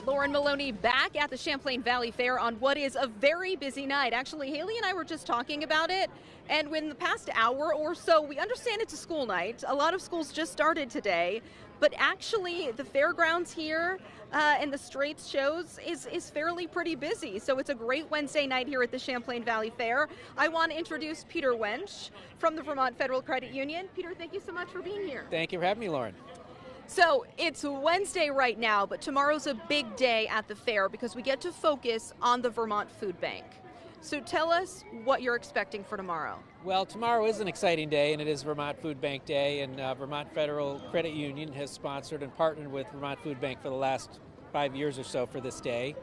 Lauren Maloney back at the Champlain Valley Fair on what is a very busy night. Actually, Haley and I were just talking about it, and in the past hour or so, we understand it's a school night. A lot of schools just started today, but actually the fairgrounds here and the Straits shows is fairly pretty busy. So it's a great Wednesday night here at the Champlain Valley Fair. I want to introduce Peter Wench from the Vermont Federal Credit Union. Peter, thank you so much for being here. Thank you for having me, Lauren. So it's Wednesday right now, but tomorrow's a big day at the fair because we get to focus on the Vermont Foodbank. So tell us what you're expecting for tomorrow. Well, tomorrow is an exciting day, and it is Vermont Foodbank Day, and Vermont Federal Credit Union has sponsored and partnered with Vermont Foodbank for the last 5 years or so for this day.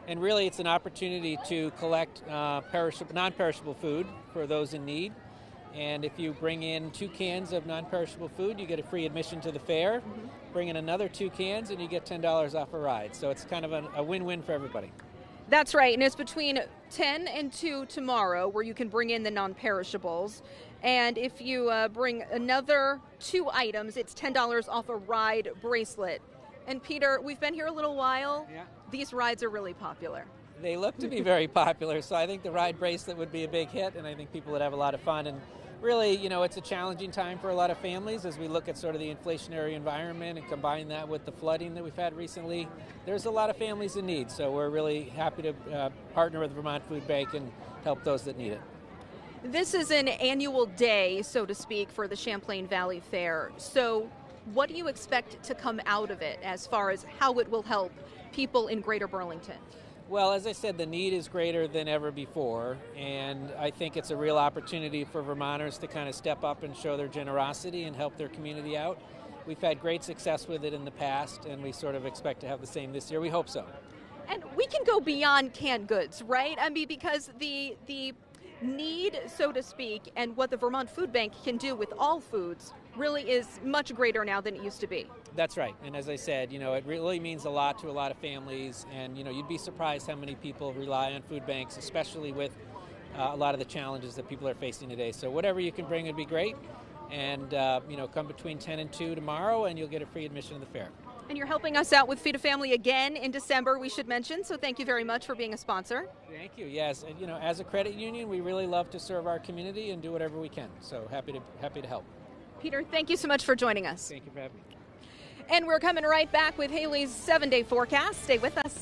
And really, it's an opportunity to collect non-perishable food for those in need. And if you bring in 2 cans of non-perishable food, you get a free admission to the fair. Bring in another 2 cans, and you get $10 off a ride. So it's kind of a win-win for everybody. That's right, and it's between 10 and 2 tomorrow where you can bring in the non-perishables. And if you bring another 2 items, it's $10 off a ride bracelet. And Peter, we've been here a little while. Yeah. These rides are really popular. They look to be very popular, so I think the ride bracelet would be a big hit, and I think people would have a lot of fun. And really, you know, it's a challenging time for a lot of families as we look at sort of the inflationary environment and combine that with the flooding that we've had recently. There's a lot of families in need, so we're really happy to partner with Vermont Food Bank and help those that need it. This is an annual day, so to speak, for the Champlain Valley Fair. So what do you expect to come out of it as far as how it will help people in Greater Burlington? Well, as I said, the need is greater than ever before, and I think it's a real opportunity for Vermonters to kind of step up and show their generosity and help their community out. We've had great success with it in the past, and we sort of expect to have the same this year. We hope so. And we can go beyond canned goods, right? I mean, because the need, so to speak, and what the Vermont Food Bank can do with all foods really is much greater now than it used to be. That's right. And as I said, you know, it really means a lot to a lot of families. And, you know, you'd be surprised how many people rely on food banks, especially with a lot of the challenges that people are facing today. So whatever you can bring would be great. And, you know, come between 10 and 2 tomorrow, and you'll get a free admission to the fair. And you're helping us out with Feed a Family again in December, we should mention. So thank you very much for being a sponsor. Thank you. Yes. And, you know, as a credit union, we really love to serve our community and do whatever we can. So happy to help. Peter, thank you so much for joining us. Thank you for having me. And we're coming right back with Haley's 7-day forecast. Stay with us.